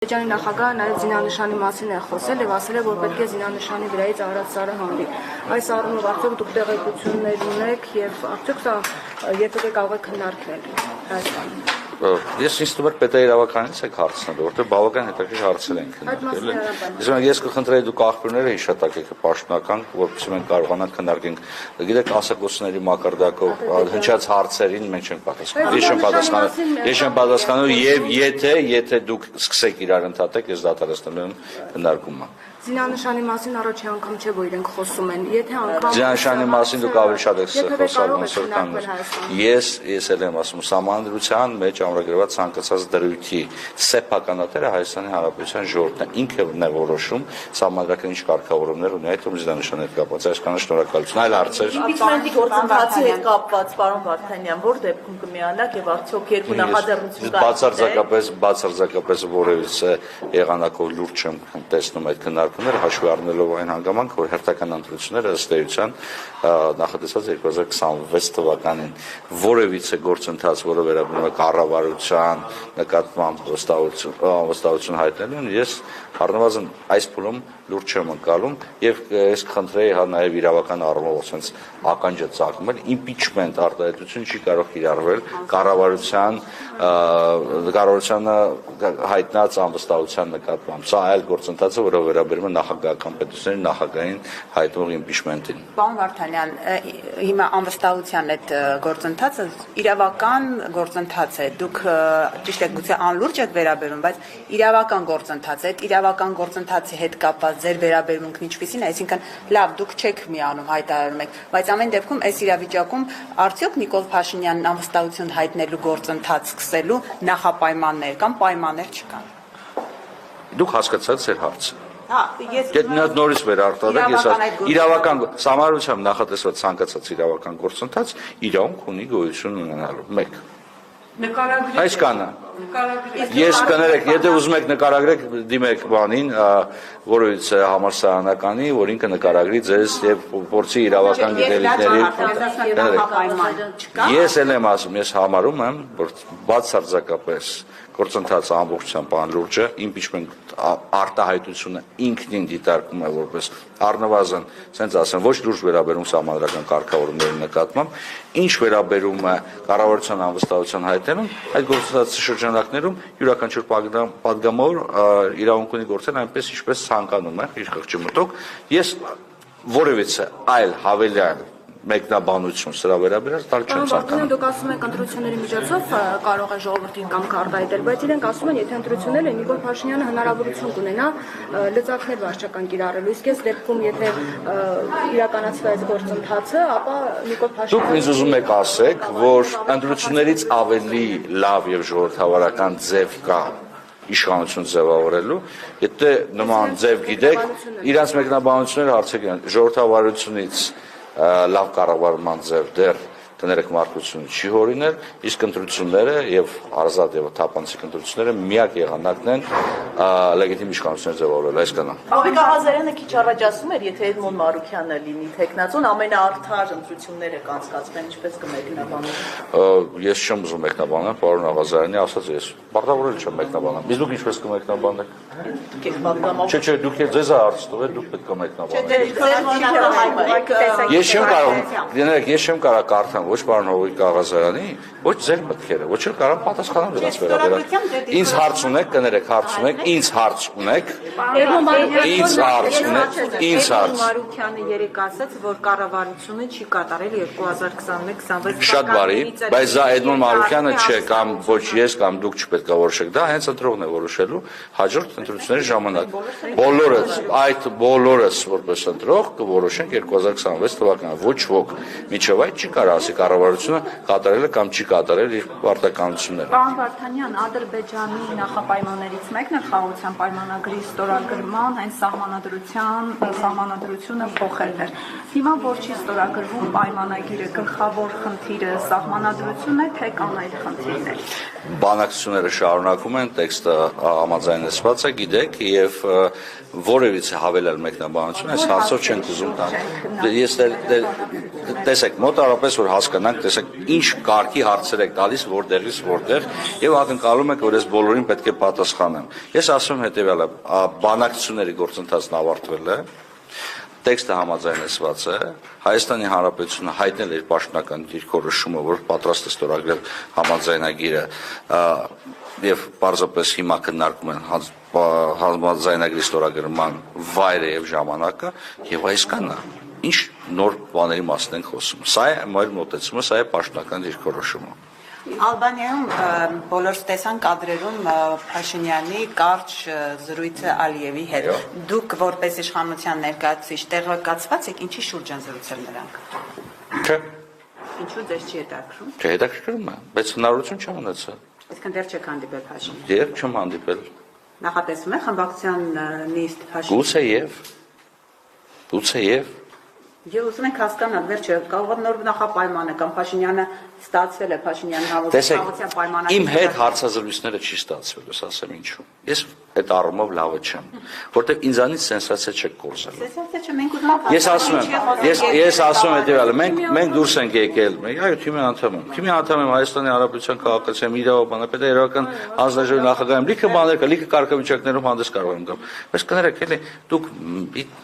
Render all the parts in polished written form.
Ադրբեջանի նախագահը նաև զինանշանի մասին է խոսել եւ ասել է, որ պետք է զինանշանի վրայից Արարատսարը հանվի։ Այս առումով արդյոք դուք տեղեկություններ ունեք եւ արդյոք սա եթե կարող եք քննարկել Հայաստանում։ Ես ինձ թվում է պետաիրավականից եք հարցնելու, որտեղ բավական հետաքրքիր հարցեր են քննարկել։ Ես կխնդրեի դուք աղբյուրները հիշատակեք պաշտոնական, որովհետեւ մենք կարողանանք քննարկենք, գիտեք, ասակոսների մակարդակով հնչած հարցերին մենք չենք պատասխանում։ Ես չեմ պատասխանում եւ եթե դուք սկսեք իրար ընդհատեք, ես դադարեցնելու եմ քննարկումը։ Զինանշանի մասին առաջի անգամ չէ, որ իրենք խոսում են։ Եթե անգամ Զինանշանի մասին դուք ավելի շատ եք խոսալ, ոնց որ կան։ Ես էլ եմ ասում, Սահմանադրության մեջ ամրագրված ցանկացած դրույթի սեփականատերը Հայաստանի Հանրապետության ժողովուրդն է, ինքը է որոշում Սահմանադրական ինչ կարգավորումներ ունի, այդ զինանշաններ կապված։ Այսքանը շնորհակալություն։ Այլ հարցեր։ Իմպիչմենտի գործընթացի հետ կապված, պարոն Վարդանյան, որ դեպքում կմիանաք եւ արդյոք երկու նախաձեռնություն կա։ Բացարձակապես որևիցե եղանակով լուրջ չեմ տեսնում այդ քննարկումները, հաշվի առնելով այն հանգամանք, որ հերթական ընտրությունները ըստ էության նախատեսված 2026 թվականին որևիցե գործընթաց, որը վերաբերում է կառավարության նկատմամբ վստահություն հայտնելուն, ես առնվազն այս փուլում լուրջ չեմ ընկալում եւ ես կխնդրեի նաեւ իրավական առումով ասենց ականջը ծակմել, իմպիչմենտ արտահայտություն չի կարող կիրառվել կառավարությանը հայտնած անվստահության նկատմամբ։ Սա այլ գործընթաց է, որը վերաբերում է նախագահական պետությունների նախագահին հայտնող իմպիչմենտին։ Պարոն Վարդանյան, հիմա անվստահության այդ գործընթացը իրավական գործընթաց է։ Դուք ճիշտ եք, գուցե անլուրջ եք վերաբերում, բայց իրավական գործընթաց է։ Այդ իրավական գործընթացի հետ կապված ձեր վերաբերմունքն ինչպիսին է, այսինքն լավ, դուք չեք միանում, հայտարարում եք, բայց ամեն դեպքում այս իրավիճակում արդյոք Նիկոլ Փաշինյանն անվստահություն հայտնելու գործընթաց սկսելու նախապայմաններ կամ պայմաններ չկան։ Դուք հասկացաք ձեր հարցը։ Ես նորից վերարտադրեք, ես իրավական համարությամբ նախատեսված ցանկացած իրավական գործընթաց իրավունք ունի գոյություն ունենալու։ 1 Այսքանը։ Ես կներեք, եթե ուզում եք նկարագրեք, դիմեք բանին, որից համալսարանականի, որ ինքը նկարագրի ձեզ եւ փորձի իրավական գիտելիքների։ Ես էլ եմ ասում, ես համարում եմ, որ բացարձակապես գործընթացը ամբողջությամբ անլուրջ է, իմպիչմենտ արտահայտությունը ինքնին դիտարկում է որպես առնվազն, ասենց ասեմ, ոչ լուրջ վերաբերում սահմանադրական կարգավորումների նկատմամբ, ինչ վերաբերում է կառավարության անվստահության հայտնելուն, այդ գործընթացի շրջանակներում յուրաքանչյուր պատգամավոր իրավունք ունի գործել այնպես, ինչպես ցանկանում է իր խղճի մտով։ Ես որևիցե այլ հավելյալ մեկնաբանություն սրա վերաբերած տալ չեմ ցանկանում։ Դուք ասում եք ընտրությունների միջոցով կարող է ժողովրդին կամք արտահայտել, բայց իրենք ասում են, եթե ընտրությունները Նիկոլ Փաշինյանը հնարավորություն կունենա լծակներ վարչական կիրառելու, իսկ այս դեպքում եթե իրականացվի այս գործընթացը, ապա Նիկոլ Փաշինյանը Դուք ինձ ուզում եք ասեք, որ ընտրություններից ավելի լավ եւ ժողովրդավարական ձև կա իշխանություն ձևավորելու, եթե նման ձև գիտեք, իրանց մեկնաբանությունները հարցեք են, ժողովրդավարությունից լավ կառավարման ձև դեռ կներեք մարդկությունը չի հորինել, իսկ ընտրությունները եւ արզատ եւ թափանցիկ ընտրությունները միակ եղանակն են լեգիտիմ իշխանություններ ձևավորել, այսքանը։ Բաբիկ Աղազարյանը քիչ առաջ ասում էր, եթե Էդմոն Մարուքյանը լինի տեխնացուն, ամենաարդար ընտրությունները կանցկացվեն, ինչպես կմեկնաբանեք։ Ես չեմ ուզում մեկնաբանել, պարոն Աղազարյանի ասած ես պարտավորել չեմ մեկնաբանել։ Իսկ դուք ինչպես կմեկնաբանեք։ Չէ, դուք ձեզ հարց տվել, դուք պետք է մեկնաբանեք։ Ես չեմ կարող, դիներեք, ես չեմ կարող կարդալ ոչ պարոն Հովիկ Աղազարյանի, ոչ ձեր մտքերը, ոչ էլ կարող պատասխանեմ դրանց վերաբերյալ։ Ինձ հարց ունեք, կներեք, հարց ունեք, ինձ հարց ունեք։ Ինձ հարց ունեք, ինձ հարց։ Մարուքյանը երեք ասաց, որ կառավարությունը չի կատարել 2021-26 Շատ բարի, բայց դա Էդմոն Մարուքյանը չէ, կամ ոչ ես, կամ դուք չպետք է որոշեք, դա հենց ընտրողն է որոշելու հաջորդ ընտրությունների ժամանակ։ Բոլորս որպես ընտրող կորոշենք 2026 թվականին, ոչ ոք միջև այդ չի կարող ասի կառավարությունը կատարել է կամ չի կատարել իր պարտականությունները։ Պարոն Վարդանյան, Ադրբեջանի նախապայմաններից մեկն է խաղաղության պայմանագրի ստորագրման, հենց սահմանադրությունը փոխելն էր։ Հիմա որ չի ստորագրվում պայմանագիրը, գլխավոր խնդիրը սահմանադրությունն է, թե կան այլ խնդիրներ։ բանակցությունները շարունակում են, տեքստը համաձայնեցված է, գիտեք, եւ որևիցե հավելել մեկնաբանություն այս հարցով չենք ուզում տալ։ Ես տեսեք, մոտավորապես որ հասկանանք, տեսեք, ինչ կարգի հարցեր եք տալիս, որտեղից որտեղ, եւ ակնկալում եք, որ ես բոլորին պետք է պատասխանեմ։ Ես ասում եմ հետեւյալը, բանակցությունների գործընթացն ավարտվել է, տեքստը համաձայնեցված է, Հայաստանի Հանրապետությունը հայտնել իր պաշտոնական դիրքորոշումը, որ պատրաստ է ստորագրել համաձայնագիրը եւ պարզապես հիմա քննարկում են համաձայնագրի ստորագրման վայրը եւ ժամանակը եւ այսքանն է։ Ինչ նոր բաների մասին ենք խոսում։ Սա է մեր մոտեցումը, սա է պաշտոնական դիրքորոշումը։ Ալբանիայում բոլորս տեսան կադրերում Փաշինյանի կարճ զրույցը Ալիևի հետ։ Դուք որպես իշխանության ներկայացուցիչ տեղեկացված եք ինչի շուրջ են զրուցել նրանք։ Չէ։ Ինչու ձեզ չի հետաքրքրում։ Չէ, հետաքրքրում է, բայց հնարավորություն չեմ ունեցել։ Այսինքն դեռ չեք հանդիպել Փաշինյանին։ Դեռ չեմ հանդիպել։ Նախատեսում եք խմբակցության նիստ Փաշինյանի։ Գուցեև։ Եվ ուզում ենք հասկանալ, վերջը կարող է նոր նախապայման է կամ Փաշինյանը ստացվել է Փաշինյանի հավաքական պայմանագրը։ Իմ հետ հարցազրույցները չի ստացվել, ես ասեմ ինչու։ Ես այդ առումով լավը չեմ, որտեղ ինձանից սենսացիա չեք կորզել։ Սենսացիա չէ, մենք ուզում ենք։ Ես ասում եմ հետևյալը, մենք դուրս ենք եկել, այո, թիմի անդամ եմ։ Թիմի անդամ եմ Հայաստանի Հանրապետության քաղաքացիական իրավաբանապետ, իրավական հանձնաժողովի նախագահ եմ, լիքը բաներ կա, լիքը կարգավիճակներում հանդես կարող եմ գալ։ Բայց կներեք, էլի դուք,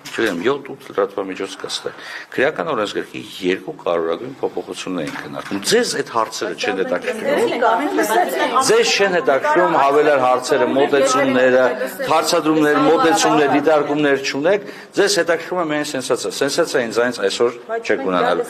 չգիտեմ, 7-8 լրատվամիջոց կստեք։ Քրեական օրենսգրքի 2 կարևորագույն փոփոխություններ են քննարկում։ Ձեզ այդ հարցերը չեն հետաքրքրում։ Ձեզ չեն հետաքրքրում հավելյալ հարցերը, մոտեցումները, հարցադրումներ, մոտեցումներ, դիտարկումներ չունեք։ Ձեզ հետաքրքրում է միայն սենսացիա։ Սենսացիա ինձանից այսօր չեք ունենալու։